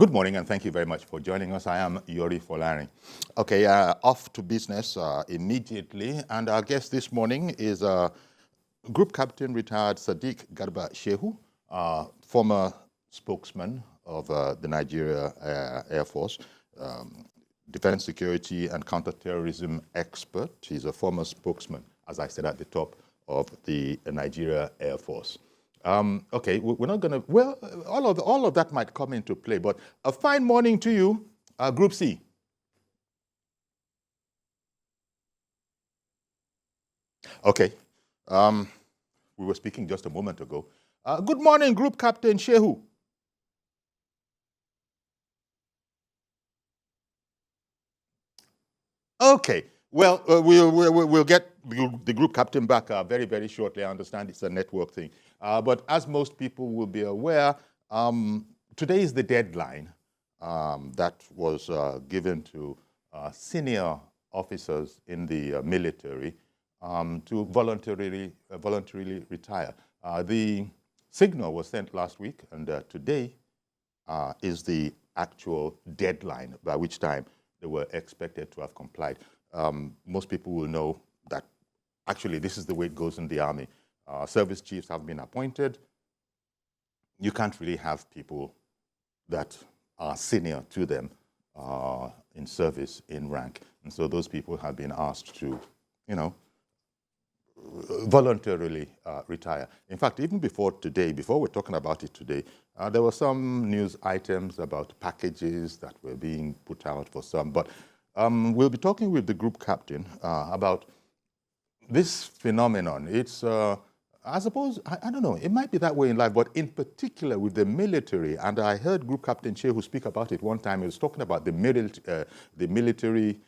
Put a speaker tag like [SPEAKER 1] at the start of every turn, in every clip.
[SPEAKER 1] Good morning, and thank you very much for joining us. I am Yori Folari. Okay, off to business immediately, and our guest this morning is Group Captain retired SADEEQ GARBA SHEHU, former spokesman of the Nigeria Air Force, defense security and counterterrorism expert. He's a former spokesman, as I said at the top, of the Nigeria Air Force. Okay, we're not going to, well, all of that might come into play, but a fine morning to you, Group C. Okay, we were speaking just a moment ago. Good morning, Group Captain SHEHU. Okay, well, we'll get the group captain back very, very shortly. I understand it's a network thing. But as most people will be aware, today is the deadline that was given to senior officers in the military to voluntarily retire. The signal was sent last week, and today is the actual deadline by which time they were expected to have complied. Most people will know that actually this is the way it goes in the Army. Service chiefs have been appointed. You can't really have people that are senior to them in service, in rank. And so those people have been asked to, you know, voluntarily retire. In fact, even before today, before we're talking about it today, there were some news items about packages that were being put out for some. But we'll be talking with the group captain about this phenomenon. It's, I suppose, I don't know, it might be that way in life, but in particular with the military, and I heard Group Captain SHEHU speak about it one time. He was talking about the military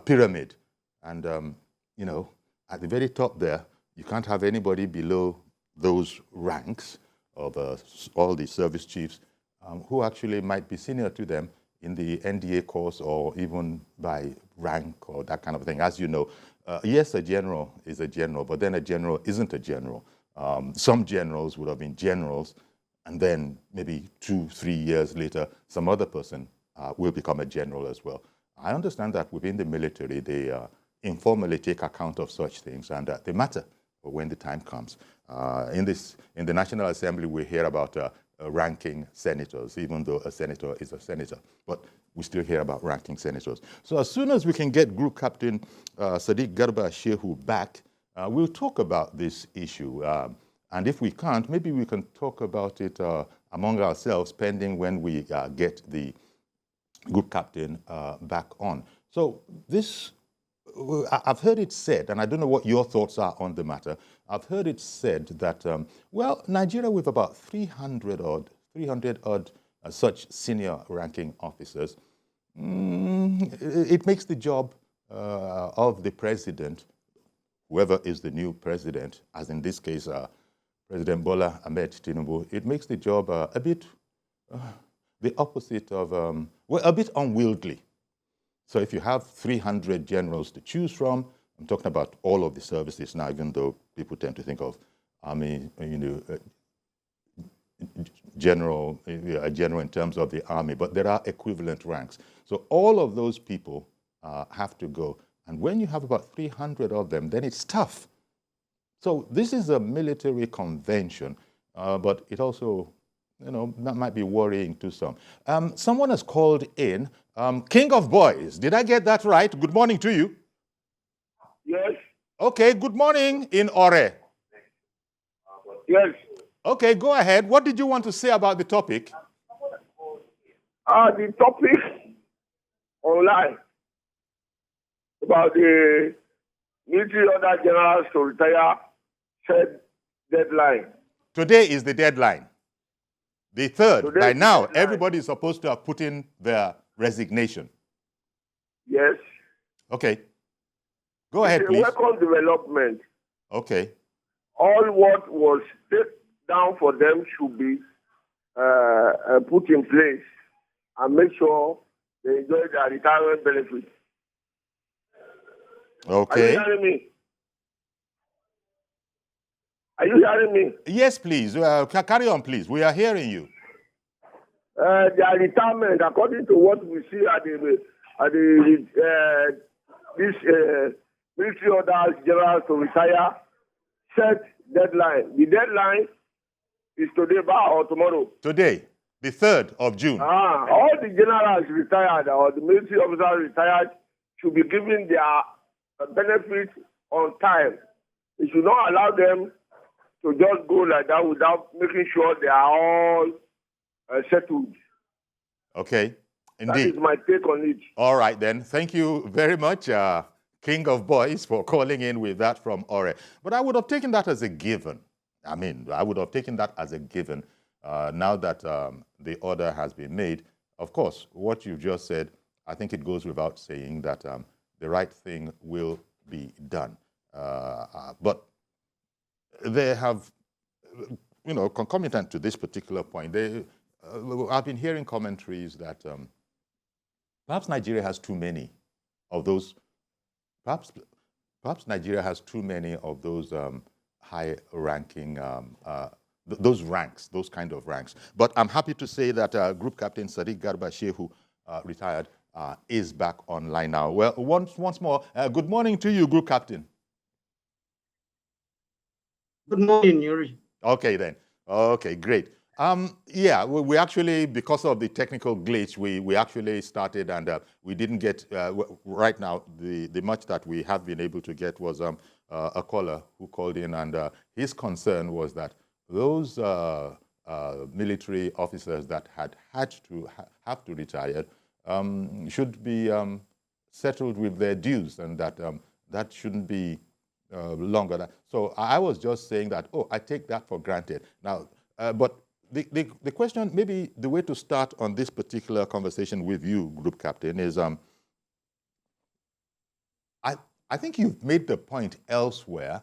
[SPEAKER 1] pyramid. And, you know, at the very top there, you can't have anybody below those ranks of all the service chiefs who actually might be senior to them in the NDA course or even by rank or that kind of thing. As you know, yes, a general is a general, but then a general isn't a general. Some generals would have been generals, and then maybe 2-3 years later, some other person will become a general as well. I understand that within the military, they informally take account of such things, and they matter when the time comes. In the National Assembly, we hear about ranking senators, even though a senator is a senator, but we still hear about ranking senators. So as soon as we can get Group Captain SADEEQ GARBA SHEHU back, we'll talk about this issue. And if we can't, maybe we can talk about it among ourselves, pending when we get the Group Captain back on. So this, I've heard it said, and I don't know what your thoughts are on the matter, I've heard it said that, well, Nigeria with about 300 odd such senior ranking officers, it makes the job of the president, whoever is the new president, as in this case, President Bola Ahmed Tinubu, it makes the job a bit the opposite of, well, a bit unwieldy. So if you have 300 generals to choose from, I'm talking about all of the services now, even though people tend to think of Army, you know, a general in terms of the Army, but there are equivalent ranks. So all of those people have to go. And when you have about 300 of them, then it's tough. So this is a military convention, but it also, you know, that might be worrying to some. Someone has called in, King of Boys. Did I get that right? Good morning to you.
[SPEAKER 2] Yes.
[SPEAKER 1] Okay, good morning in Ore.
[SPEAKER 2] Yes.
[SPEAKER 1] Okay, go ahead. What did you want to say about the topic?
[SPEAKER 2] The topic online about the military order generals to retire said deadline.
[SPEAKER 1] Today is the deadline. The 3rd.
[SPEAKER 2] Today
[SPEAKER 1] By
[SPEAKER 2] is
[SPEAKER 1] now,
[SPEAKER 2] the deadline.
[SPEAKER 1] everybody is supposed to have put in their resignation.
[SPEAKER 2] Yes.
[SPEAKER 1] Okay. Go ahead,
[SPEAKER 2] It's a
[SPEAKER 1] please.
[SPEAKER 2] welcome development.
[SPEAKER 1] Okay.
[SPEAKER 2] All what was set down for them should be put in place and make sure they enjoy their retirement benefits.
[SPEAKER 1] Okay.
[SPEAKER 2] Are you hearing me? Are you hearing me?
[SPEAKER 1] Yes, please. Carry on, please. We are hearing you.
[SPEAKER 2] their retirement, according to what we see at this military orders generals to retire, set deadline. The deadline is today or tomorrow.
[SPEAKER 1] Today, the 3rd of June.
[SPEAKER 2] All the generals retired or the military officers retired should be given their benefits on time. We should not allow them to just go like that without making sure they are all settled.
[SPEAKER 1] Okay, indeed.
[SPEAKER 2] That is my take on it.
[SPEAKER 1] All right, then. Thank you very much, King of Boys, for calling in with that from Ore. But I would have taken that as a given. I mean, I would have taken that as a given now that the order has been made. Of course, what you've just said, I think it goes without saying that the right thing will be done. But they have, you know, concomitant to this particular point, I've been hearing commentaries that perhaps Nigeria has too many of those, perhaps Nigeria has too many of those high-ranking, those ranks, those kind of ranks. But I'm happy to say that Group Captain SADEEQ GARBA SHEHU, retired, is back online now. Well, once more, good morning to you, Group Captain.
[SPEAKER 3] Good morning, Yuri.
[SPEAKER 1] Okay, then. Okay, great. Yeah, we actually, because of the technical glitch, we actually started and we didn't get, right now, the much that we have been able to get was a caller who called in, and his concern was that those military officers that have to retire should be settled with their dues, and that that shouldn't be longer. So I was just saying that, oh, I take that for granted. Now, but the question, maybe the way to start on this particular conversation with you, Group Captain, is I think you've made the point elsewhere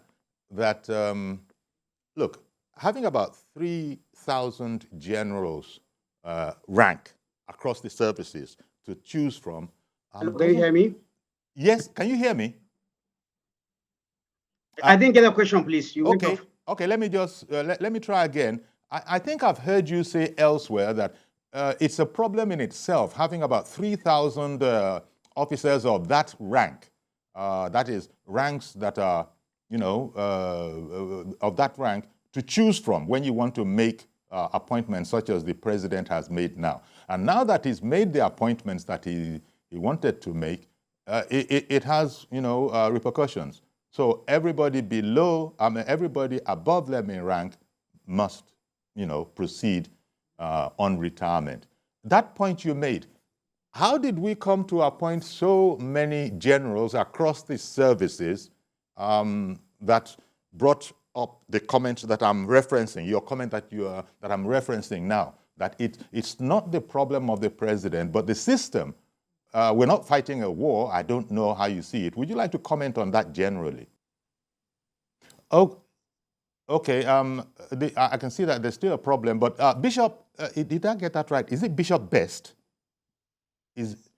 [SPEAKER 1] that, look, having about 3,000 generals rank across the services to choose from.
[SPEAKER 3] Can you hear me?
[SPEAKER 1] Yes, can you hear me?
[SPEAKER 3] I didn't get a question, please. You
[SPEAKER 1] okay, okay. Let me just let me try again. I think I've heard you say elsewhere that it's a problem in itself having about 3,000 officers of that rank. That is, ranks that are, you know, of that rank to choose from when you want to make appointments such as the president has made now. And now that he's made the appointments that he wanted to make, it has, you know, repercussions. So everybody below, everybody above them in rank must, you know, proceed on retirement. That point you made, how did we come to appoint so many generals across the services that brought up the comment that I'm referencing, your comment that that I'm referencing now, that it's not the problem of the president, but the system. We're not fighting a war. I don't know how you see it. Would you like to comment on that generally? Oh, okay. I can see that there's still a problem, but Bishop, did I get that right? Is it Bishop Best? Is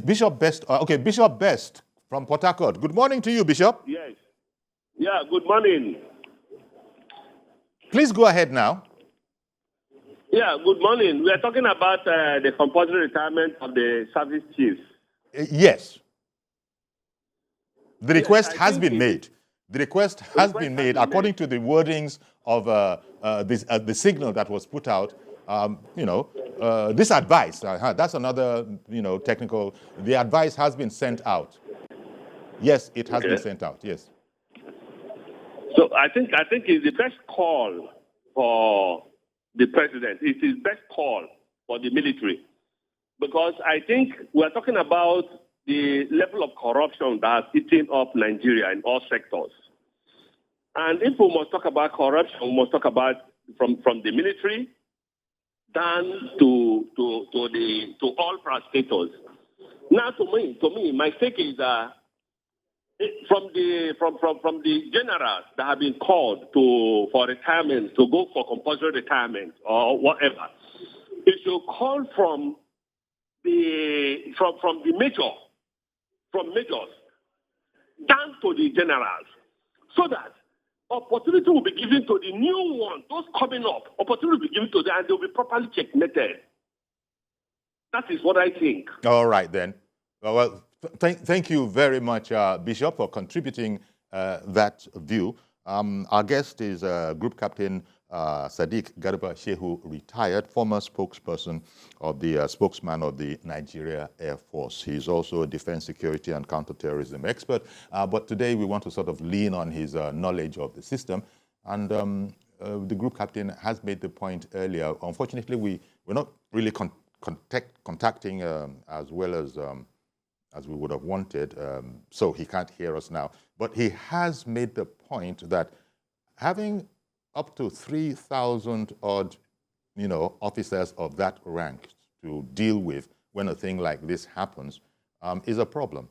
[SPEAKER 1] Bishop Best? Okay, Bishop Best from Port Harcourt. Good morning to you, Bishop.
[SPEAKER 2] Yes. Yeah, good morning.
[SPEAKER 1] Please go ahead now.
[SPEAKER 2] Yeah, good morning. We are talking about the compulsory retirement of the service chiefs.
[SPEAKER 1] Yes. The request has been made. The request has been made according to the wordings of the signal that was put out. You know, this advice, that's another, you know, technical, the advice has been sent out. Yes, it has been sent out, yes.
[SPEAKER 2] So I think it's the best call for the president. It's his best call for the military. Because I think we're talking about the level of corruption that has eaten up Nigeria in all sectors. And if we must talk about corruption, we must talk about from the military down to all prostators. Now, to me, my take is from the generals that have been called for retirement, to go for compulsory retirement or whatever, it should call from the majors down to the generals, so that opportunity will be given to the new ones, those coming up. Opportunity will be given to them, and they'll be properly checkmated. That is what I think.
[SPEAKER 1] All right, then. Well, thank you very much, Bishop, for contributing that view. Our guest is Group Captain SADEEQ Garba Shehu, retired, former spokesperson of the spokesman of the Nigeria Air Force. He's also a defense security and counterterrorism expert. But today we want to sort of lean on his knowledge of the system. And the group captain has made the point earlier. Unfortunately, we're not really contacting as well as we would have wanted, so he can't hear us now. But he has made the point that having up to 3,000 odd, officers of that rank to deal with when a thing like this happens is a problem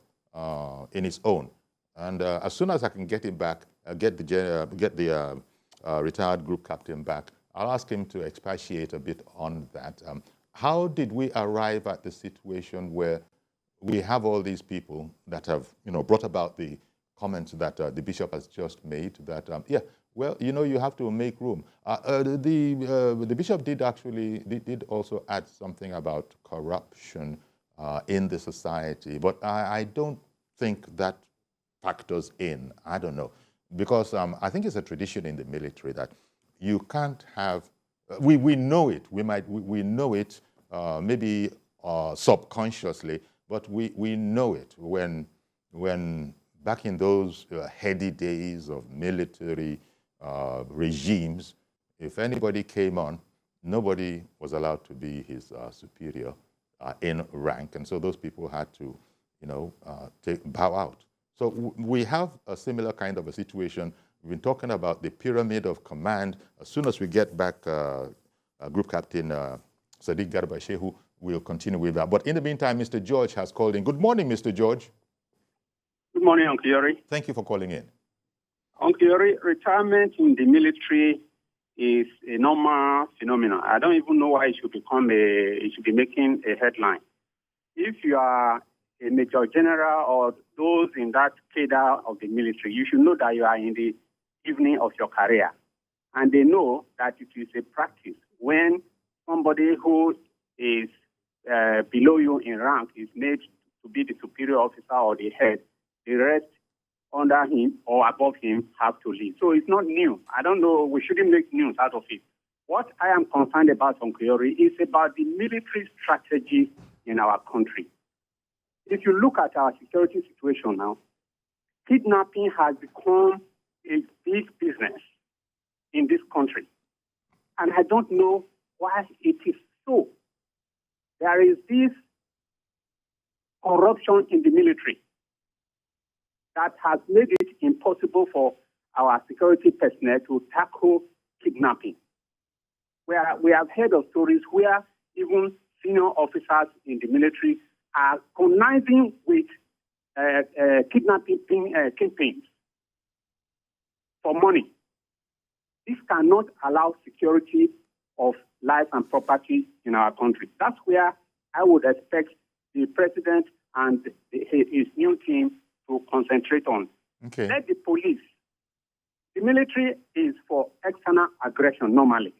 [SPEAKER 1] in its own. And as soon as I can get him back, get the retired group captain back, I'll ask him to expatiate a bit on that. How did we arrive at the situation where we have all these people that have, brought about the comments that the bishop has just made that, you have to make room. The bishop did also add something about corruption in the society, but I don't think that factors in. I don't know, because I think it's a tradition in the military that you can't have. We know it. We know it maybe subconsciously, but we know it when back in those heady days of military regimes, if anybody came on, nobody was allowed to be his superior in rank, and so those people had to, bow out. So we have a similar kind of a situation. We've been talking about the pyramid of command. As soon as we get back, Group Captain SADEEQ Garba Shehu, we'll continue with that. But in the meantime, Mr. George has called in. Good morning, Mr. George.
[SPEAKER 4] Good morning, Uncle Yori.
[SPEAKER 1] Thank you for calling in.
[SPEAKER 4] Uncle Yori, retirement in the military is a normal phenomenon. I don't even know why it should be making a headline. If you are a major general or those in that cadre of the military, you should know that you are in the evening of your career. And they know that it is a practice when somebody who is below you in rank is made to be the superior officer or the head, the rest under him or above him have to leave. So it's not new. I don't know. We shouldn't make news out of it. What I am concerned about, Uncle Yori, is about the military strategy in our country. If you look at our security situation now, kidnapping has become a big business in this country. And I don't know why it is so. There is this corruption in the military that has made it impossible for our security personnel to tackle kidnapping. We have heard of stories where even senior officers in the military are conniving with kidnapping kingpins for money. This cannot allow security of life and property in our country. That's where I would expect the president and his new team to concentrate on.
[SPEAKER 1] Okay.
[SPEAKER 4] Let the police. The military is for external aggression normally.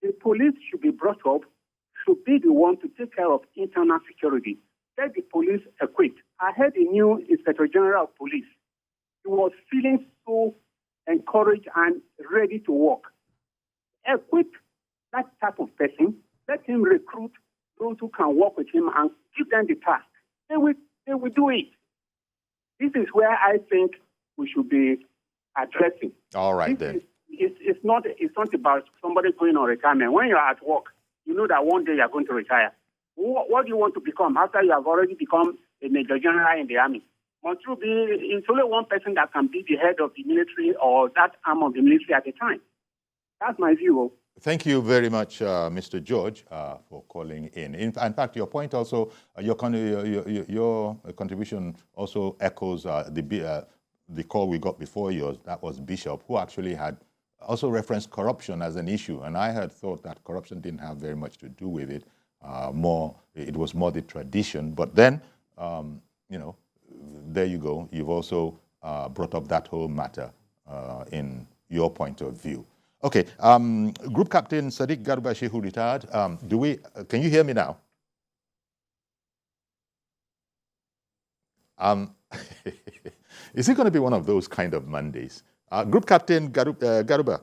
[SPEAKER 4] The police should be brought up, should be the one to take care of internal security. Let the police equipped. I heard the new Inspector General of Police. He was feeling so encouraged and ready to work. Equip that type of person. Let him recruit those who can work with him and give them the task. They will do it. This is where I think we should be addressing.
[SPEAKER 1] All right, then.
[SPEAKER 4] It's not about somebody going on retirement. When you're at work, you know that one day you're going to retire. What do you want to become after you have already become a major general in the army? Must you be, it's only one person that can be the head of the military or that arm of the military at a time. That's my view.
[SPEAKER 1] Thank you very much, Mr. George, for calling in. In fact, your point also, your contribution also echoes the call we got before yours. That was Bishop, who actually had also referenced corruption as an issue. And I had thought that corruption didn't have very much to do with it. It was more the tradition. But then, there you go. You've also brought up that whole matter in your point of view. Okay, Group Captain SADEEQ Garba Shehu, retired. Can you hear me now? Is it going to be one of those kind of Mondays? Group Captain Garba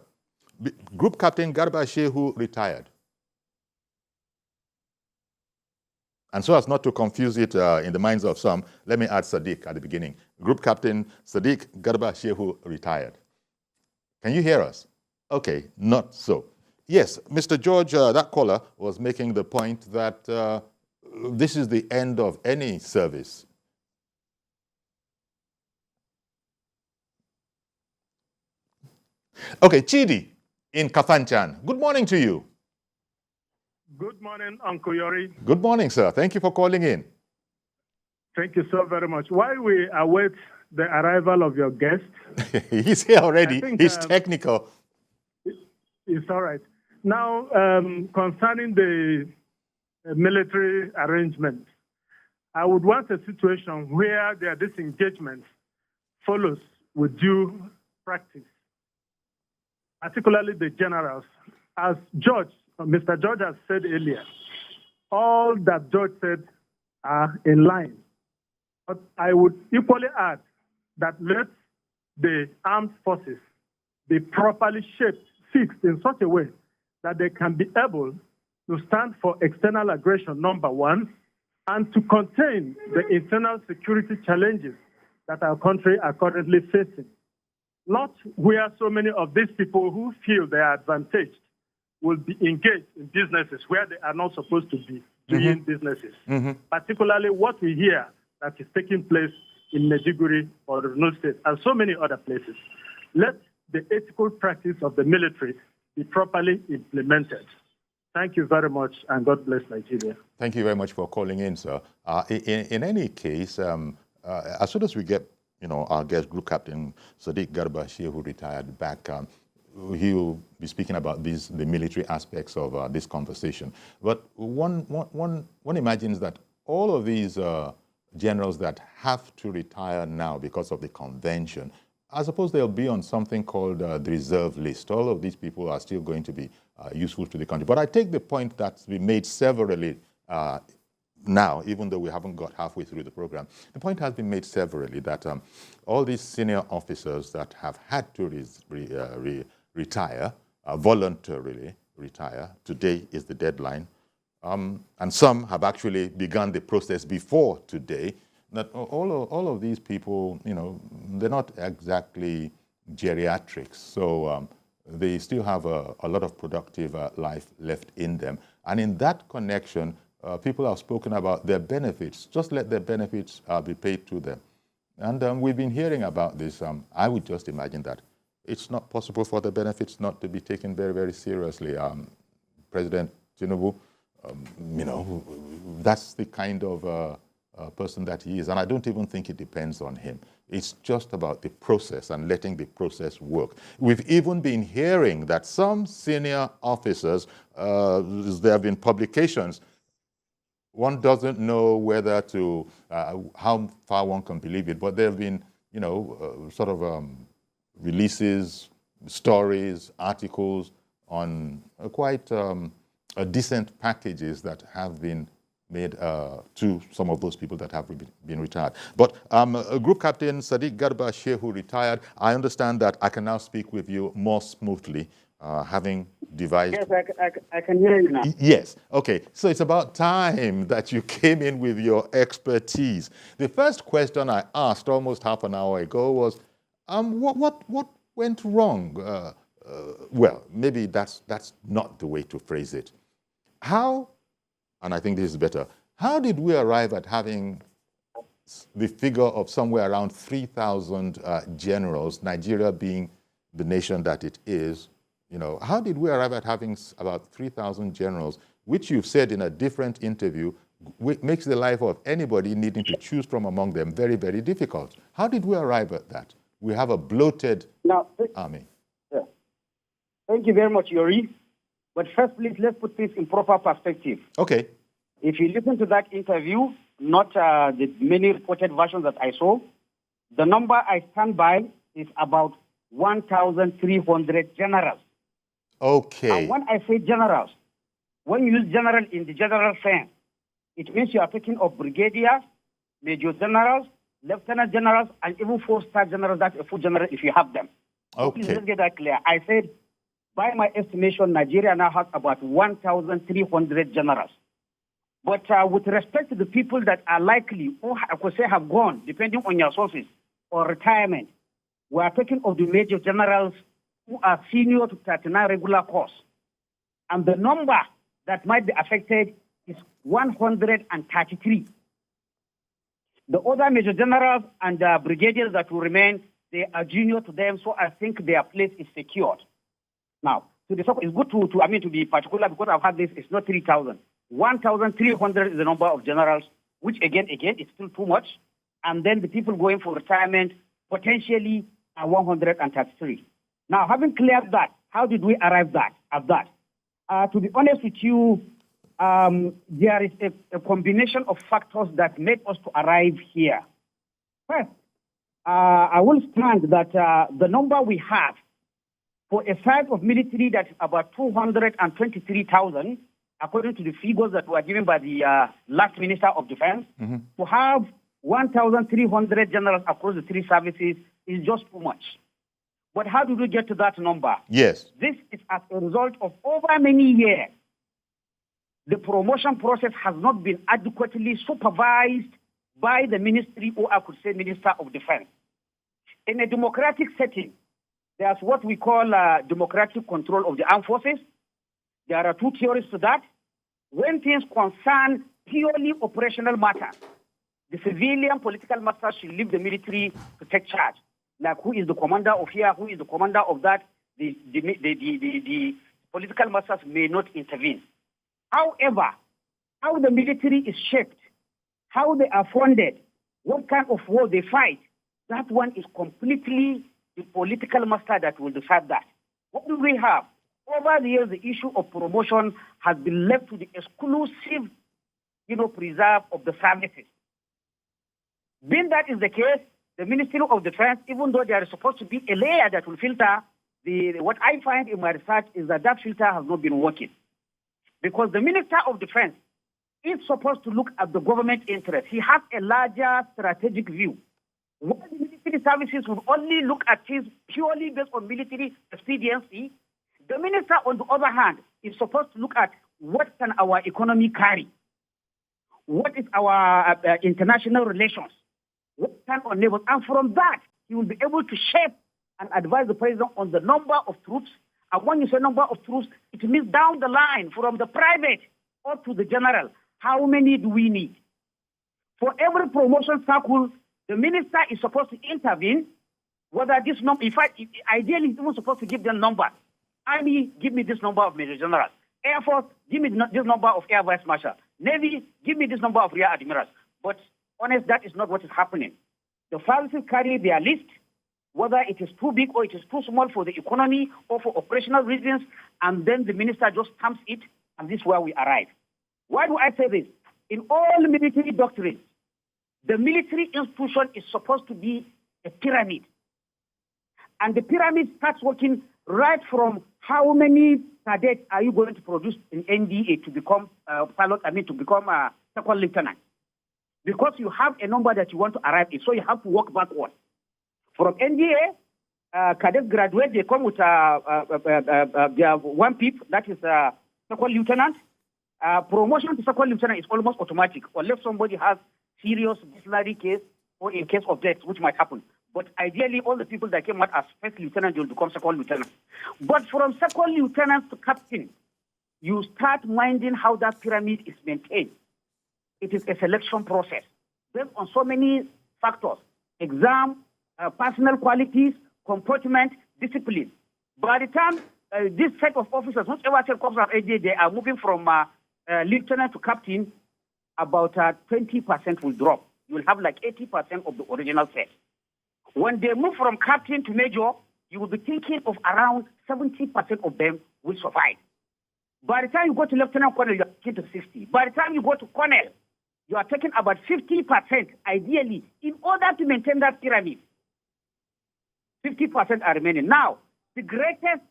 [SPEAKER 1] SHEHU retired. And so as not to confuse it in the minds of some, let me add SADEEQ at the beginning. Group Captain SADEEQ Garba SHEHU retired. Can you hear us? Okay, not so. Yes, Mr. George, that caller was making the point that this is the end of any service. Okay, Chidi in KAFANCHAN. Good morning to you.
[SPEAKER 5] Good morning, Uncle Yori.
[SPEAKER 1] Good morning, sir. Thank you for calling in.
[SPEAKER 5] Thank you so very much. While we await the arrival of your guest,
[SPEAKER 1] he's here already. He's technical.
[SPEAKER 5] It's all right. Now, concerning the military arrangements, I would want a situation where their disengagement follows with due practice, particularly the generals. As Mr. George has said earlier, all that George said are in line. But I would equally add that let the armed forces be properly shaped, fixed in such a way that they can be able to stand for external aggression, number one, and to contain the internal security challenges that our country are currently facing. Not where so many of these people who feel they are advantaged will be engaged in businesses where they are not supposed to be doing businesses. Particularly what we hear that is taking place in Maiduguri or Borno State and so many other places. Let the ethical practice of the military be properly implemented. Thank you very much, and God bless Nigeria.
[SPEAKER 1] Thank you very much for calling in, sir. In any case, as soon as we get our guest, Group Captain SADEEQ Garba SHEHU retired back, he will be speaking about the military aspects of this conversation. But one imagines that all of these generals that have to retire now because of the convention, I suppose they'll be on something called the reserve list. All of these people are still going to be useful to the country. But I take the point that's been made severally now, even though we haven't got halfway through the program. The point has been made severally that all these senior officers that have had to retire, voluntarily retire, today is the deadline, and some have actually begun the process before today, that all of these people, they're not exactly geriatrics, so they still have a lot of productive life left in them. And in that connection, people have spoken about their benefits. Just let their benefits be paid to them. And we've been hearing about this. I would just imagine that it's not possible for the benefits not to be taken very, very seriously. President Tinubu, that's the kind of person that he is. And I don't even think it depends on him. It's just about the process and letting the process work. We've even been hearing that some senior officers, there have been publications, one doesn't know whether to, how far one can believe it, but there have been, releases, stories, articles on quite decent packages that have been made to some of those people that have been retired. But Group Captain SADEEQ Garba SHEHU retired. I understand that I can now speak with you more smoothly, having devised...
[SPEAKER 3] Yes, I can hear you now.
[SPEAKER 1] Yes. Okay. So it's about time that you came in with your expertise. The first question I asked almost half an hour ago was, what went wrong? Well, maybe that's not the way to phrase it. How, and I think this is better, how did we arrive at having the figure of somewhere around 3,000 generals, Nigeria being the nation that it is? How did we arrive at having about 3,000 generals, which you've said in a different interview, makes the life of anybody needing to choose from among them very, very difficult? How did we arrive at that? We have a bloated army.
[SPEAKER 3] Yeah. Thank you very much, Yori. But first, please, let's put this in proper perspective.
[SPEAKER 1] Okay.
[SPEAKER 3] If you listen to that interview, not the many reported versions that I saw, the number I stand by is about 1,300 generals.
[SPEAKER 1] Okay.
[SPEAKER 3] And when I say generals, when you use general in the general sense, it means you are taking of brigadiers, major generals, lieutenant generals, and even 4-star generals, that's a full general if you have them.
[SPEAKER 1] Okay.
[SPEAKER 3] Please, let's get that clear. I said, by my estimation, Nigeria now has about 1,300 generals. But with respect to the people that are likely, or I could say have gone, depending on your sources, or retirement, we are talking of the major generals who are senior to 39 regular corps. And the number that might be affected is 133. The other major generals and brigadiers that will remain, they are junior to them, so I think their place is secured. Now, it's good to be particular because I've had this, it's not 3,000. 1,300 is the number of generals, which again, is still too much. And then the people going for retirement potentially are 133. Now, having cleared that, how did we arrive at that? To be honest with you, there is a combination of factors that made us to arrive here. First, I will stand that the number we have for a size of military that is about 223,000, according to the figures that were given by the last Minister of Defense, to have 1,300 generals across the three services is just too much. But how did we get to that number?
[SPEAKER 1] Yes.
[SPEAKER 3] This is as a result of over many years. The promotion process has not been adequately supervised by the ministry, or I could say Minister of Defense. In a democratic setting, there's what we call democratic control of the armed forces. There are two theories to that. When things concern purely operational matters, the civilian political masters should leave the military to take charge. Like who is the commander of here, who is the commander of that, the political masters may not intervene. However, how the military is shaped, how they are funded, what kind of war they fight, that one is completely the political master that will decide that. What do we have? Over the years, the issue of promotion has been left to the exclusive, preserve of the services. Being that is the case, the Ministry of Defense, even though there is supposed to be a layer that will filter, what I find in my research is that filter has not been working. Because the Minister of Defense is supposed to look at the government interest. He has a larger strategic view. While the military services would only look at things purely based on military expediency, the minister, on the other hand, is supposed to look at what can our economy carry, what is our international relations, what kind of neighbors, and from that, he will be able to shape and advise the president on the number of troops. And when you say number of troops, it means down the line, from the private up to the general, how many do we need? For every promotion cycle, the minister is supposed to intervene, whether this number, in fact, ideally, he's even supposed to give them numbers. Army, give me this number of major generals. Air Force, give me this number of air vice marshal. Navy, give me this number of rear admirals. But honest, that is not what is happening. The services carry their list, whether it is too big or it is too small for the economy or for operational reasons, and then the minister just stamps it, and this is where we arrive. Why do I say this? In all military doctrines, the military institution is supposed to be a pyramid. And the pyramid starts working right from how many cadets are you going to produce in NDA to become to become a second lieutenant. Because you have a number that you want to arrive in, so you have to work backwards. From NDA, cadets graduate, they come with their one PIP, that is second lieutenant. Promotion to second lieutenant is almost automatic, unless somebody has serious disciplinary case or in case of death, which might happen. But ideally, all the people that came out as first lieutenant will become second lieutenant. But from second lieutenant to captain, you start minding how that pyramid is maintained. It is a selection process based on so many factors: exam, personal qualities, comportment, discipline. By the time this set of officers, whichever set comes of AJ, they are moving from lieutenant to captain, about 20% will drop. You will have like 80% of the original set. When they move from captain to major, you will be thinking of around 70% of them will survive. By the time you go to lieutenant colonel, you are taking to 60. By the time you go to colonel, you are taking about 50%, ideally, in order to maintain that pyramid. 50% are remaining. Now, the greatest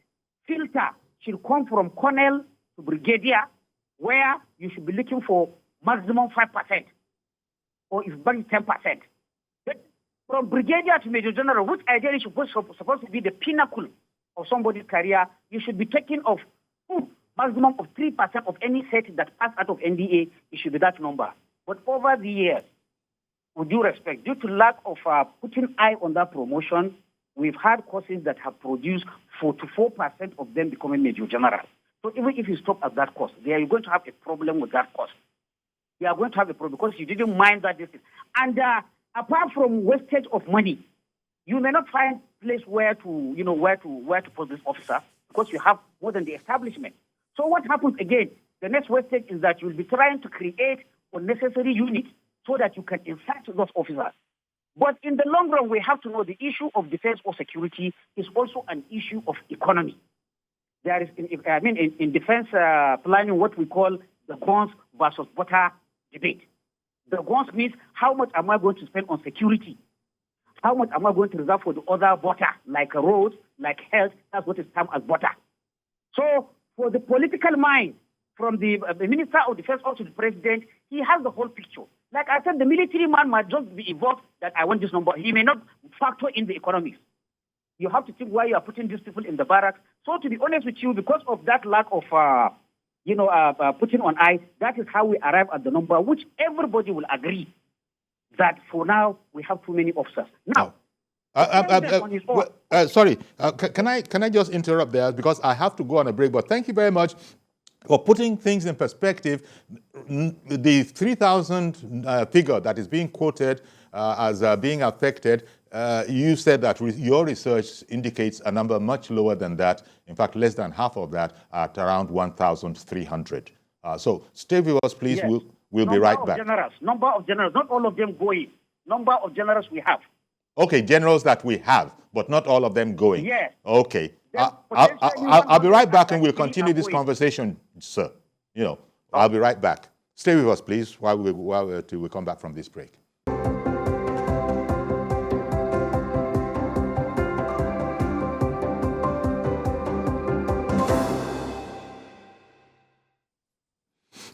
[SPEAKER 3] filter should come from colonel to brigadier, where you should be looking for maximum 5%, or if very 10%. But from brigadier to major general, which ideally is supposed to be the pinnacle of somebody's career, you should be taking off maximum of 3% of any set that passed out of NDA. It should be that number. But over the years, with due respect, due to lack of putting eye on that promotion, we've had courses that have produced 44% of them becoming major general. So even if you stop at that course, they are going to have a problem with that course. You are going to have a problem because you didn't mind that distance. And apart from wastage of money, you may not find place where to, where to put this officer because you have more than the establishment. So what happens again? The next wastage is that you'll be trying to create unnecessary units so that you can insert those officers. But in the long run, we have to know the issue of defense or security is also an issue of economy. There is, in defense planning, what we call the guns versus butter debate. The guns means how much am I going to spend on security? How much am I going to reserve for the other butter, like roads, like health? That's what is termed as butter. So for the political mind, from the Minister of Defense up to the President, he has the whole picture. Like I said, the military man might just be involved that I want this number. He may not factor in the economics. You have to think why you are putting these people in the barracks. So to be honest with you, because of that lack of, putting on eye, that is how we arrive at the number, which everybody will agree that for now we have too many officers. Now,
[SPEAKER 1] sorry, can I just interrupt there because I have to go on a break, but thank you very much for putting things in perspective. The 3,000 figure that is being quoted as being affected, you said that your research indicates a number much lower than that. In fact, less than half of that at around 1,300. So stay with us, please. Yes. We'll be right back.
[SPEAKER 3] Number of generals, not all of them going. Number of generals we have.
[SPEAKER 1] Okay, generals that we have, but not all of them going.
[SPEAKER 3] Yes.
[SPEAKER 1] Okay. I'll be right back and we'll continue this conversation, sir. I'll be right back. Stay with us, please, till we come back from this break.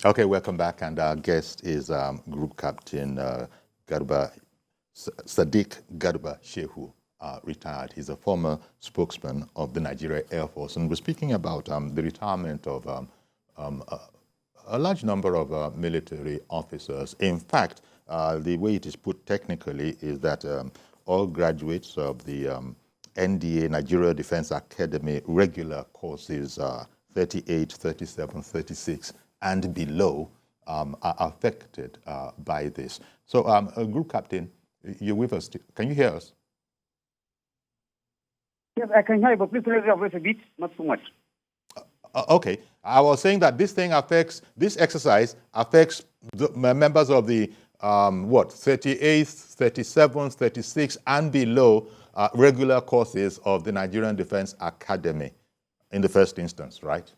[SPEAKER 1] Okay, welcome back, and our guest is Group Captain GARBA, SADEEQ GARBA SHEHU, retired. He's a former spokesman of the Nigeria Air Force, and we're speaking about the retirement of a large number of military officers. In fact, the way it is put technically is that all graduates of the NDA, Nigeria Defense Academy, regular courses 38, 37, 36, and below are affected by this. So, Group Captain, you're with us. Can you hear us?
[SPEAKER 3] Yes, I can hear you, but please raise your voice a bit, not too much.
[SPEAKER 1] Okay. I was saying that this exercise affects the members of the, 38th, 37th, 36th, and below regular courses of the Nigerian Defense Academy in the first instance, right?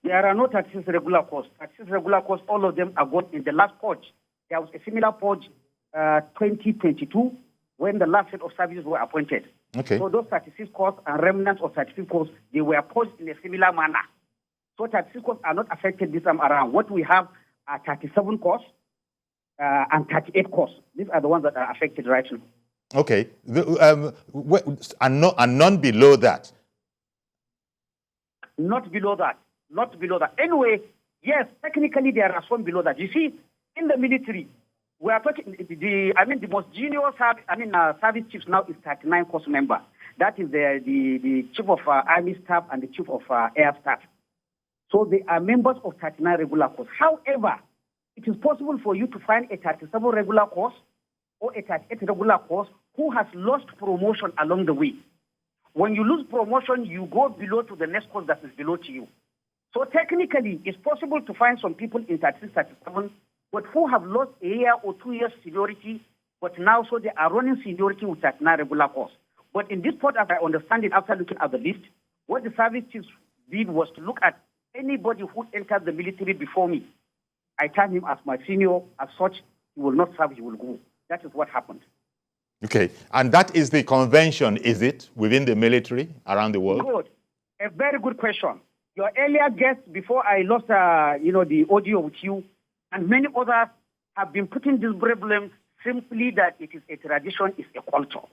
[SPEAKER 3] There are no 36 regular courses. 36 regular courses, all of them are gone in the last purge. There was a similar purge 2022 when the last set of services were appointed.
[SPEAKER 1] Okay.
[SPEAKER 3] So those 36 courses and remnants of 36 courses, they were purged in a similar manner. So 36 courses are not affected this time around. What we have are 37 courses and 38 courses. These are the ones that are affected right now.
[SPEAKER 1] Okay. And none below that?
[SPEAKER 3] Not below that. Not below that. Anyway, yes, technically there are some below that. You see, in the military, we are talking, the most junior service chiefs now is 39 course member. That is the chief of army staff and the chief of air staff. So they are members of 39 regular course. However, it is possible for you to find a 37 regular course or a 38 regular course who has lost promotion along the way. When you lose promotion, you go below to the next course that is below to you. So technically, it's possible to find some people in 36, 37, but who have lost a year or 2 years seniority, but now so they are running seniority with 39 regular course. But in this part, as I understand it, after looking at the list, what the service chiefs did was to look at anybody who entered the military before me. I term him as my senior. As such, he will not serve, he will go. That is what happened.
[SPEAKER 1] Okay. And that is the convention, is it, within the military around the world?
[SPEAKER 3] Good. A very good question. Your earlier guest, before I lost, the audio with you, and many others have been putting this problem simply that it is a tradition, is a culture.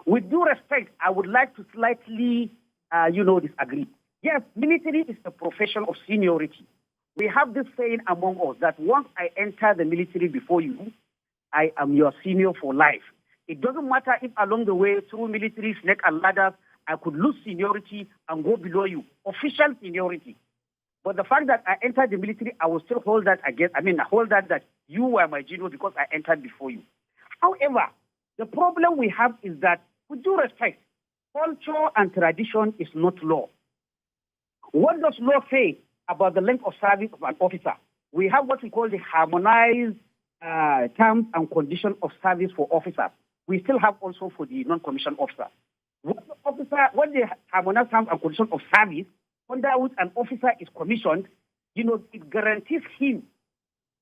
[SPEAKER 3] With due respect, I would like to slightly, disagree. Yes, military is a profession of seniority. We have this saying among us that once I enter the military before you, I am your senior for life. It doesn't matter if along the way through military snake and ladders, I could lose seniority and go below you, official seniority. But the fact that I entered the military, I will still hold that that you were my junior because I entered before you. However, the problem we have is that, with due respect, culture and tradition is not law. What does law say about the length of service of an officer? We have what we call the harmonized terms and conditions of service for officers. We still have also for the non-commissioned officer. What the harmonized terms and conditions of service under which an officer is commissioned, it guarantees him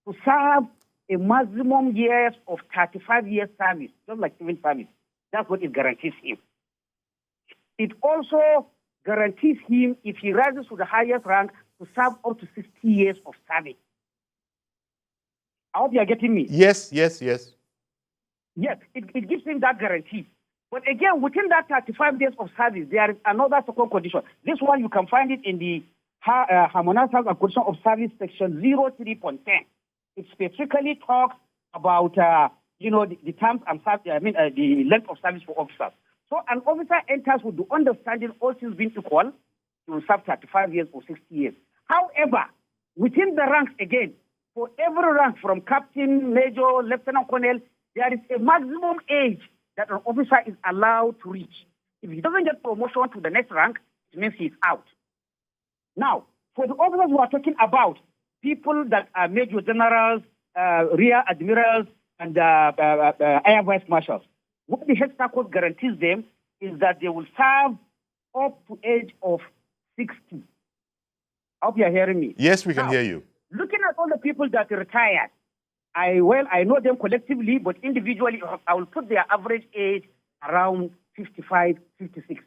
[SPEAKER 3] to serve a maximum years of 35 years service, just like civil service. That's what it guarantees him. It also guarantees him, if he rises to the highest rank, to serve up to 60 years of service. I hope you are getting me.
[SPEAKER 1] Yes.
[SPEAKER 3] Yes, it gives him that guarantee. But again, within that 35 days of service, there is another second condition. This one, you can find it in the Harmonized Terms and Conditions of Service section 03.10. It specifically talks about, the terms and the length of service for officers. So an officer enters with the understanding, all things being equal, he will serve 35 years or 60 years. However, within the ranks, again, for every rank from captain, major, lieutenant colonel, there is a maximum age that an officer is allowed to reach. If he doesn't get promotion to the next rank, it means he is out. Now, for the officers who are talking about, people that are major generals, rear admirals, and air vice marshals, what the HARCOURT guarantees them is that they will serve up to age of 60. I hope you are hearing me.
[SPEAKER 1] Yes, we can hear you.
[SPEAKER 3] Looking at all the people that retired, I know them collectively, but individually, I will put their average age around 55, 56.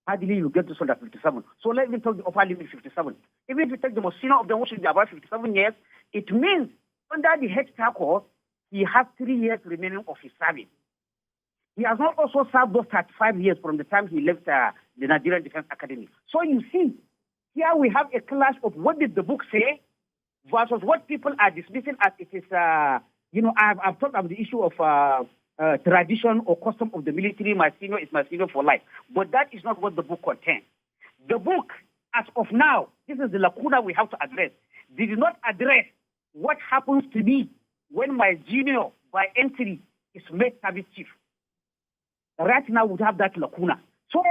[SPEAKER 3] Hardly you get to 57. So let me talk the upper limit 57. Even if you take the most senior of them, which should be about 57 years, it means under the HARCOURT, he has 3 years remaining of his service. He has not also served those 35 years from the time he left the Nigerian Defense Academy. So you see, here we have a clash of what did the book say versus what people are dismissing as it is, I've talked about the issue of tradition or custom of the military. My senior is my senior for life. But that is not what the book contains. The book, as of now, this is the lacuna we have to address, did not address what happens to me when my junior by entry is made service chief. Right now, we have that lacuna. So,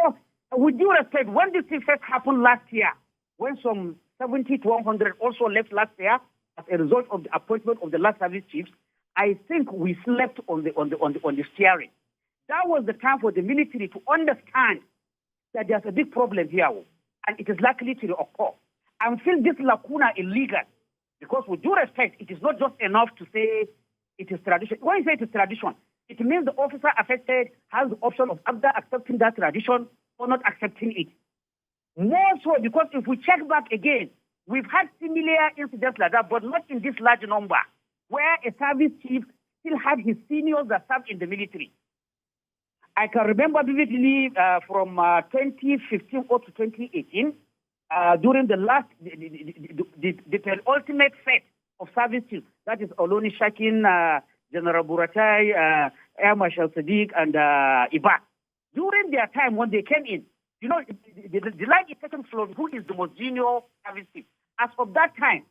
[SPEAKER 3] with due respect, when this thing first happened last year, when some 70 to 100 also left last year as a result of the appointment of the last service chiefs, I think we slept on the steering. That was the time for the military to understand that there's a big problem here, and it is likely to occur. And feel this lacuna illegal, because with due respect, it is not just enough to say it is tradition. When you say it is tradition, it means the officer affected has the option of either accepting that tradition or not accepting it. More so, because if we check back again, we've had similar incidents like that, but not in this large number, where a service chief still had his seniors that served in the military. I can remember vividly from 2015 or to 2018, during the last, the ultimate set of service chiefs, that is Oloni Shakin, General Buratai, Air Marshal SADEEQ, and Iba. During their time when they came in, the line is taken from who is the most junior service chief. As of that time,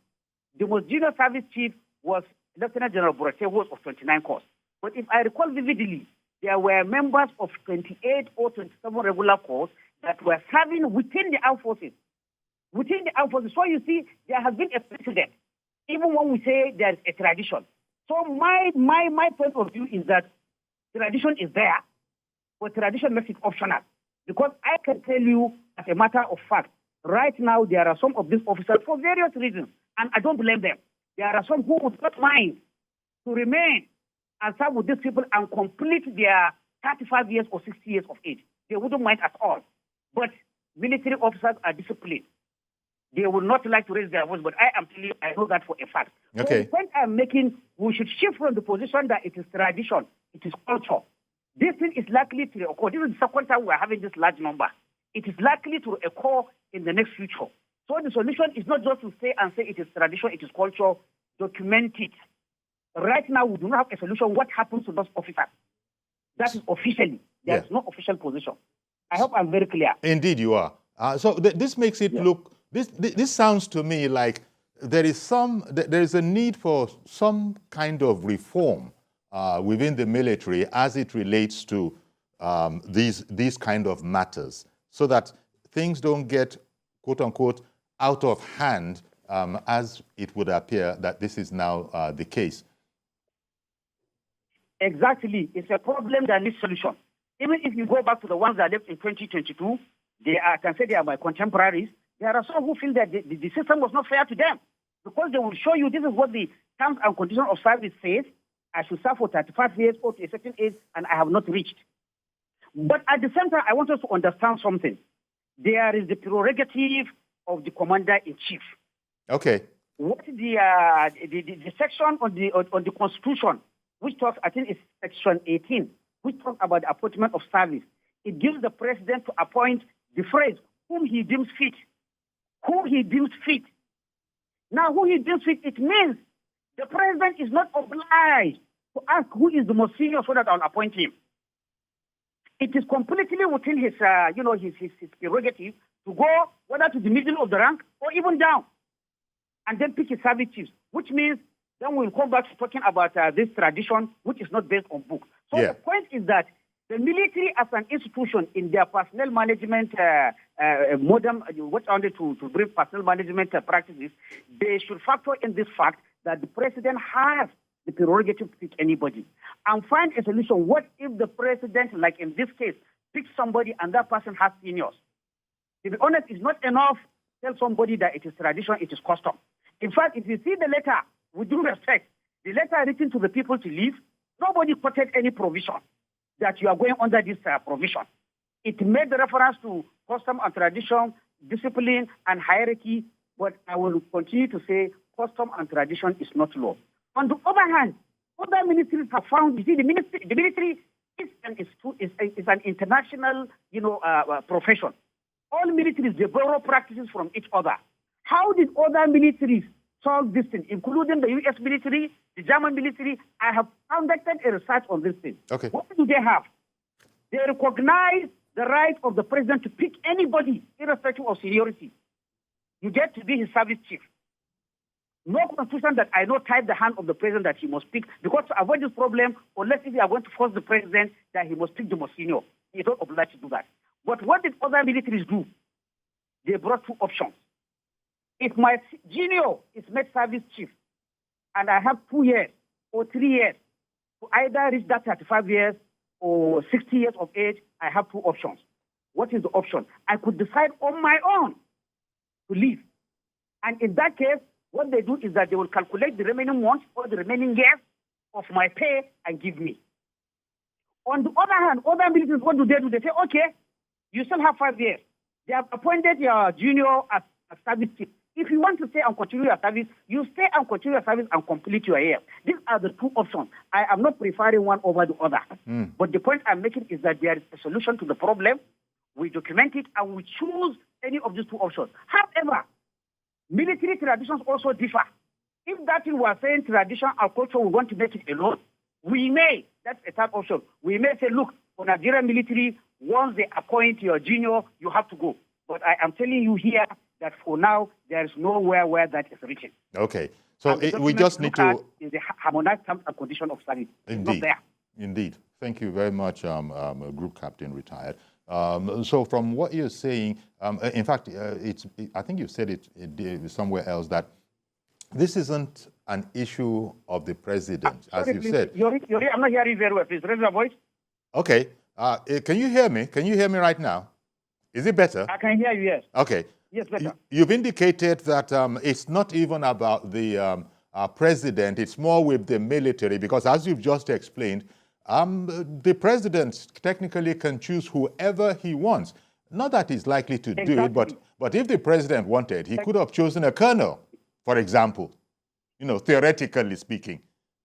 [SPEAKER 3] the most junior service chief was Lieutenant General Buratai, who was of 29 corps. But if I recall vividly, there were members of 28 or 27 regular corps that were serving within the armed forces. Within the armed forces. So you see, there has been a precedent, even when we say there is a tradition. So my point of view is that tradition is there, but tradition makes it optional. Because I can tell you, as a matter of fact, right now there are some of these officers for various reasons, and I don't blame them. There are some who would not mind to remain and serve with these people and complete their 35 years or 60 years of age. They wouldn't mind at all. But military officers are disciplined. They would not like to raise their voice, but I am telling you, I know that for a fact.
[SPEAKER 1] Okay.
[SPEAKER 3] So the point I'm making, we should shift from the position that it is tradition, it is culture. This thing is likely to occur. This is the second time we are having this large number. It is likely to occur in the next future. So the solution is not just to say it is tradition, it is culture. Document it. Right now, we do not have a solution. What happens to those officers? That is officially. There is no official position. I hope I'm very clear.
[SPEAKER 1] Indeed, you are. So this makes it look. This sounds to me like there is a need for some kind of reform within the military as it relates to these kind of matters, so that things don't get, quote unquote, out of hand, as it would appear that this is now the case.
[SPEAKER 3] Exactly. It's a problem that needs solution. Even if you go back to the ones that left in 2022, I can say they are my contemporaries. There are some who feel that the system was not fair to them, because they will show you this is what the terms and conditions of service says. I should serve for 35 years or to a certain age, and I have not reached. But at the same time, I want us to understand something. There is the prerogative of the commander-in-chief.
[SPEAKER 1] Okay.
[SPEAKER 3] What the section on the Constitution, which talks, I think it's section 18, which talks about the appointment of service. It gives the president to appoint the phrase, whom he deems fit. Who he deems fit. Now, who he deems fit, it means the president is not obliged to ask who is the most senior so that I'll appoint him. It is completely within his prerogative to go whether to the middle of the rank or even down, and then pick his service chiefs, which means then we'll come back to talking about this tradition, which is not based on books. So the point is that the military as an institution in their personnel management modem, what are they to bring personnel management practices, they should factor in this fact that the president has the prerogative to pick anybody and find a solution. What if the president, like in this case, picks somebody and that person has seniors? To be honest, it's not enough to tell somebody that it is tradition, it is custom. In fact, if you see the letter, with due respect, the letter written to the people to leave, nobody quoted any provision that you are going under this provision. It made the reference to custom and tradition, discipline and hierarchy, but I will continue to say custom and tradition is not law. On the other hand, other ministries have found, you see, the military is an international, profession. All militaries, they borrow practices from each other. How did other militaries solve this thing, including the U.S. military, the German military? I have conducted a research on this thing.
[SPEAKER 1] Okay.
[SPEAKER 3] What do they have? They recognize the right of the president to pick anybody, irrespective of seniority. You get to be his service chief. No constitution that I know tied the hand of the president that he must pick, because to avoid this problem, unless if you are going to force the president that he must pick the most senior, he's not obliged to do that. But what did other militaries do? They brought two options. If my junior is made service chief and I have 2 years or 3 years to either reach that 35 years or 60 years of age, I have two options. What is the option? I could decide on my own to leave. And in that case, what they do is that they will calculate the remaining months or the remaining years of my pay and give me. On the other hand, other militaries, what do? They say, okay, you still have 5 years. They have appointed your junior as a service chief. If you want to stay and continue your service, you stay and continue your service and complete your year. These are the two options. I am not preferring one over the other. But the point I'm making is that there is a solution to the problem. We document it and we choose any of these two options. However, military traditions also differ. If that thing was saying tradition and culture, we want to make it alone, we may, that's a third option, we may say, look, for Nigerian military, once they appoint your junior, you have to go. But I am telling you here that for now, there is nowhere where that is written.
[SPEAKER 1] Okay. So we just need to...
[SPEAKER 3] is the harmonized terms and condition of service.
[SPEAKER 1] Indeed.
[SPEAKER 3] It's not there.
[SPEAKER 1] Indeed. Thank you very much, Group Captain Retired. So from what you're saying, in fact, I think you said it somewhere else, that this isn't an issue of the president, as you said.
[SPEAKER 3] I'm not hearing very well. Please raise your voice.
[SPEAKER 1] Okay. Can you hear me? Can you hear me right now? Is it better?
[SPEAKER 3] I can hear you, yes.
[SPEAKER 1] Okay.
[SPEAKER 3] Yes, better.
[SPEAKER 1] You've indicated that it's not even about the president, it's more with the military, because as you've just explained, the president technically can choose whoever he wants. Not that he's likely to do it, but if the president wanted, he could have chosen a colonel, for example, theoretically speaking.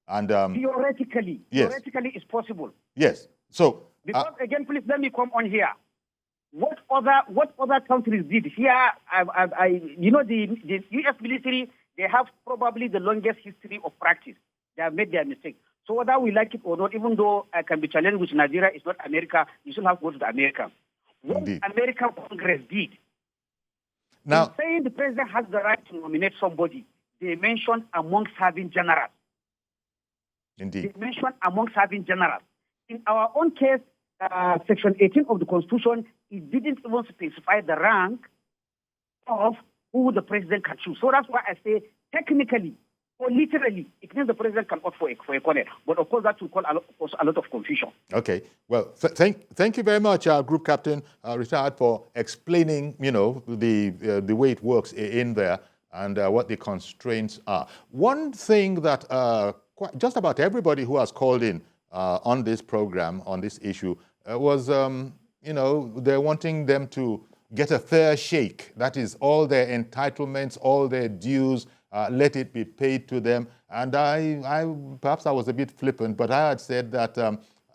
[SPEAKER 1] And
[SPEAKER 3] theoretically,
[SPEAKER 1] yes.
[SPEAKER 3] Theoretically it's possible.
[SPEAKER 1] Yes. So
[SPEAKER 3] because again, please let me come on here. What other countries did here? The U.S. military, they have probably the longest history of practice. They have made their mistake. So whether we like it or not, even though I can be challenged with Nigeria, it's not America, you still have to go to America. What American Congress did, now, in saying the president has the right to nominate somebody, they mentioned among serving generals.
[SPEAKER 1] Indeed.
[SPEAKER 3] They mentioned among serving generals. In our own case, Section 18 of the Constitution, it didn't even specify the rank of who the president can choose. So that's why I say technically or literally, it means the president can opt for a colonel. But of course, that will cause a lot of confusion. Okay.
[SPEAKER 1] Well, thank you very much, Group Captain retired, for explaining, the way it works in there and what the constraints are. One thing that just about everybody who has called in on this program, on this issue, was, they're wanting them to get a fair shake. That is, all their entitlements, all their dues, let it be paid to them. And I perhaps I was a bit flippant, but I had said that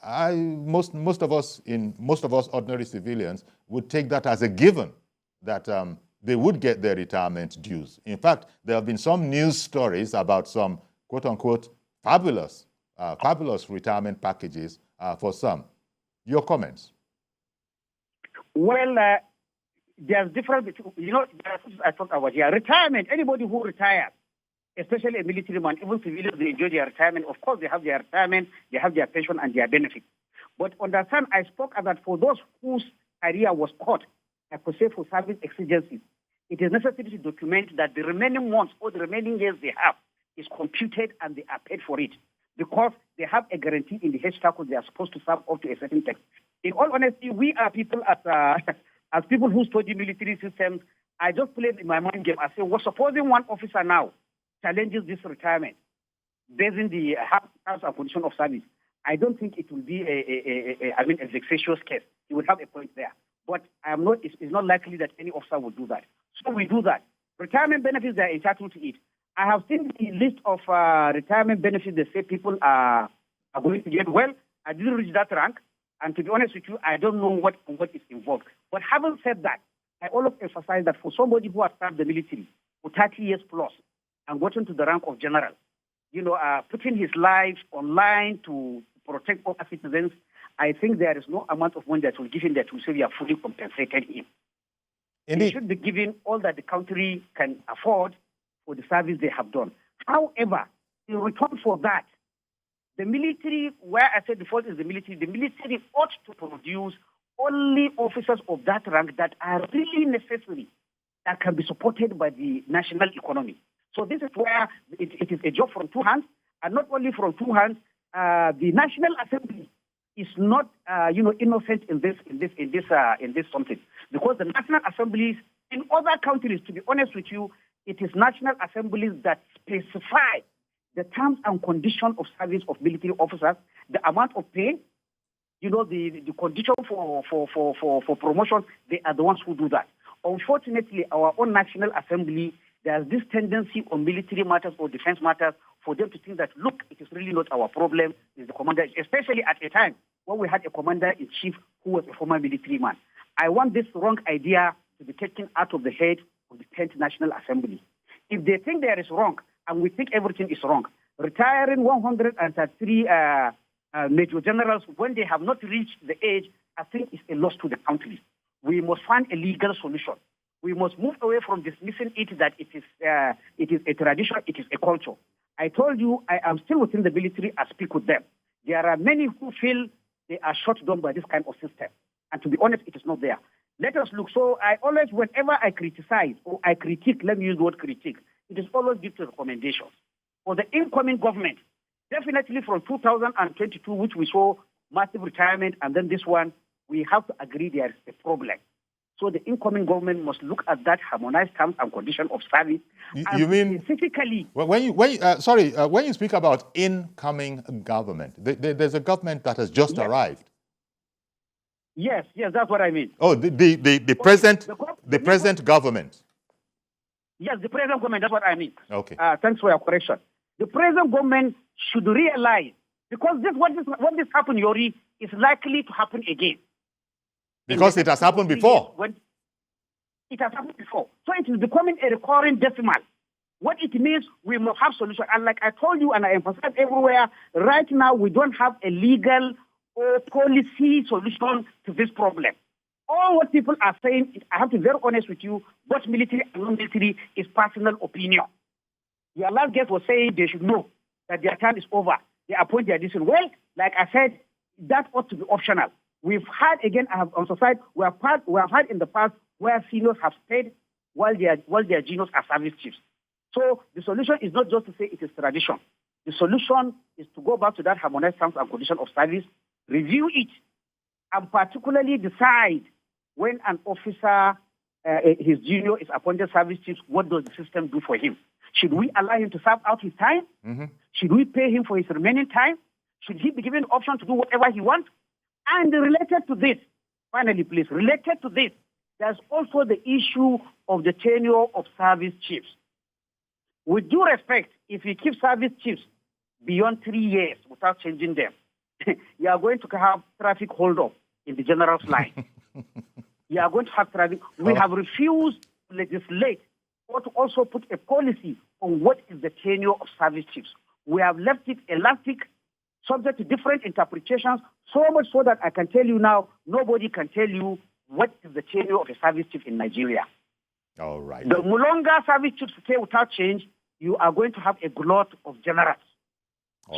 [SPEAKER 1] most of us ordinary civilians would take that as a given, that they would get their retirement dues. In fact, there have been some news stories about some quote-unquote fabulous retirement packages for some. Your comments?
[SPEAKER 3] Well, there's different, I talked about here. Retirement, anybody who retires, especially a military man, even civilians, they enjoy their retirement. Of course, they have their retirement, they have their pension and their benefits. But understand, I spoke about for those whose career was cut, I could say for service exigencies, it is necessary to document that the remaining months or the remaining years they have is computed and they are paid for it, because they have a guarantee in the HARCOURT they are supposed to serve up to a certain text. In all honesty, we are people as people who study military systems. I just played in my mind game. I say, well, supposing one officer now challenges this retirement based on the terms and condition of service, I don't think it will be a vexatious case. He would have a point there. But it's not likely that any officer would do that. So we do that. Retirement benefits, they are entitled to it. I have seen the list of retirement benefits they say people are going to get. Well, I didn't reach that rank. And to be honest with you, I don't know what is involved. But having said that, I always emphasize that for somebody who has served the military for 30 years plus and gotten to the rank of general, putting his life on line to protect all citizens, I think there is no amount of money that will give him that will say we have fully compensated him.
[SPEAKER 1] Indeed.
[SPEAKER 3] He should be given all that the country can afford for the service they have done. However, in return for that, the military, where I said the fault is the military ought to produce only officers of that rank that are really necessary, that can be supported by the national economy. So this is where it is a job from two hands, and not only from two hands. The National Assembly is not, innocent in this something, because the National Assemblies in other countries, to be honest with you, it is National Assemblies that specify the terms and conditions of service of military officers, the amount of pay, the condition for promotion. They are the ones who do that. Unfortunately, our own National Assembly, there's this tendency on military matters or defense matters for them to think that, look, it is really not our problem, it's the commander, especially at a time when we had a commander-in-chief who was a former military man. I want this wrong idea to be taken out of the head of the 10th National Assembly. If they think there is wrong, and we think everything is wrong, retiring 133 major generals when they have not reached the age, I think is a loss to the country. We must find a legal solution. We must move away from dismissing it that it is a tradition, it is a culture. I told you I am still within the military. I speak with them. There are many who feel they are shut down by this kind of system. And to be honest, it is not there. Let us look. So I always, whenever I criticize or I critique, let me use the word critique, it is always due to recommendations. For the incoming government, definitely from 2022, which we saw massive retirement, and then this one, we have to agree there is a problem. So the incoming government must look at that harmonized terms and conditions of service.
[SPEAKER 1] You mean
[SPEAKER 3] specifically?
[SPEAKER 1] When you speak about incoming government, there's a government that has just arrived.
[SPEAKER 3] Yes, that's what I mean.
[SPEAKER 1] Oh, the present government.
[SPEAKER 3] Yes, the present government, that's what I mean.
[SPEAKER 1] Okay.
[SPEAKER 3] Thanks for your correction. The present government should realize, because when this happened, Yori, is likely to happen again.
[SPEAKER 1] Because it has happened before.
[SPEAKER 3] It has happened before. So it is becoming a recurring decimal. What it means, we must have solution. And like I told you, and I emphasize everywhere, right now we don't have a legal or policy solution to this problem. All what people are saying, I have to be very honest with you, both military and non-military, is personal opinion. Your last guest was saying they should know that their time is over. They appoint their decision. Well, like I said, that ought to be optional. We've had, again, I have emphasized, we have had in the past where seniors have stayed while their juniors are service chiefs. So the solution is not just to say it is tradition. The solution is to go back to that harmonized terms and conditions of service, review it, and particularly decide when an officer, his junior is appointed service chief, what does the system do for him? Should we allow him to serve out his time? Mm-hmm. Should we pay him for his remaining time? Should he be given the option to do whatever he wants? And related to this, finally, please, related to this, there's also the issue of the tenure of service chiefs. With due respect, if you keep service chiefs beyond 3 years without changing them, you are going to have traffic hold-up in the general's line. You are going to have traffic. We have refused to legislate or to also put a policy on what is the tenure of service chiefs. We have left it elastic, subject to different interpretations, so much so that I can tell you now, nobody can tell you what is the tenure of a service chief in Nigeria.
[SPEAKER 1] All right.
[SPEAKER 3] The longer service chiefs stay without change, you are going to have a glut of generals.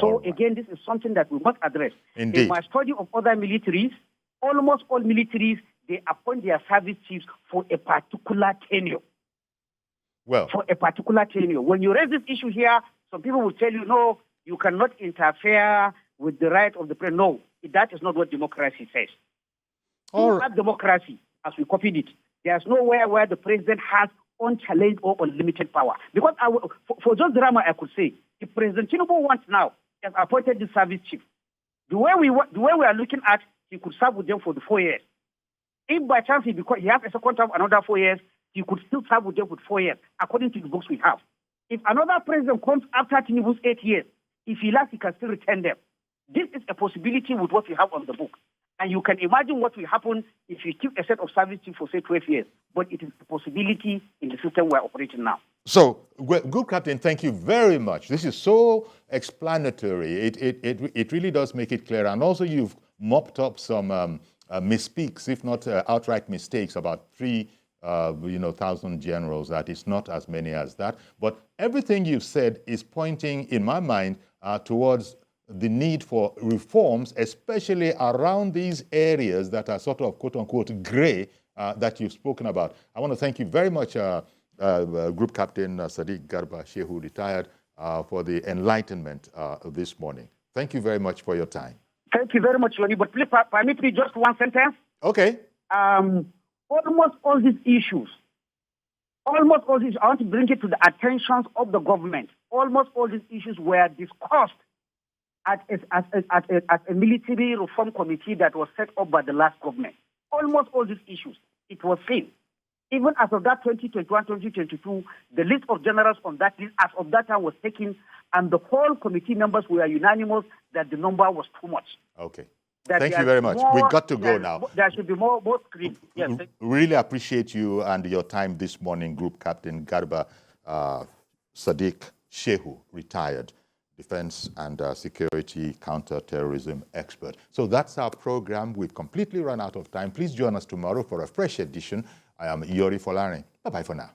[SPEAKER 3] So again, this is something that we must address.
[SPEAKER 1] Indeed.
[SPEAKER 3] In my study of other militaries, almost all militaries, they appoint their service chiefs for a particular tenure.
[SPEAKER 1] Well,
[SPEAKER 3] for a particular tenure. When you raise this issue here, some people will tell you, no, you cannot interfere with the right of the president. No, that is not what democracy says. That democracy, as we copied it, there's nowhere where the president has unchallenged or unlimited power. Because for just drama, I could say, if President Tinubu wants now, he has appointed the service chief. The way we are looking at, he could serve with them for the 4 years. If by chance he has a second term, another 4 years, he could still serve with them for 4 years, according to the books we have. If another president comes after Tinubu's 8 years, if he likes, he can still return them. This is a possibility with what we have on the book. And you can imagine what will happen if you keep a set of service chiefs for, say, 12 years. But it is a possibility in the system we're operating now.
[SPEAKER 1] So, Group Captain, thank you very much. This is so explanatory. It really does make it clear. And also you've mopped up some misspeaks, if not outright mistakes, about 3,000 generals. That is not as many as that. But everything you've said is pointing, in my mind, towards the need for reforms, especially around these areas that are sort of quote-unquote gray that you've spoken about. I want to thank you very much, Group Captain SADEEQ Garba Shehu, retired, for the enlightenment this morning. Thank you very much for your time.
[SPEAKER 3] Thank you very much, Yoni. But please permit me just one sentence.
[SPEAKER 1] Okay.
[SPEAKER 3] Almost all these issues, I want to bring it to the attention of the government. Almost all these issues were discussed at a military reform committee that was set up by the last government. Almost all these issues, it was seen. Even as of that 2021, 2022, the list of generals on that list as of that time was taken, and the whole committee members were unanimous that the number was too much.
[SPEAKER 1] Okay. Thank you very much. We've got to go now.
[SPEAKER 3] There should be more screens. Yes.
[SPEAKER 1] Really appreciate you and your time this morning, Group Captain Garba SADEEQ Shehu, retired Defense and Security Counter-Terrorism expert. So that's our program. We've completely run out of time. Please join us tomorrow for a fresh edition. I am Iyori Folare. Bye-bye for now.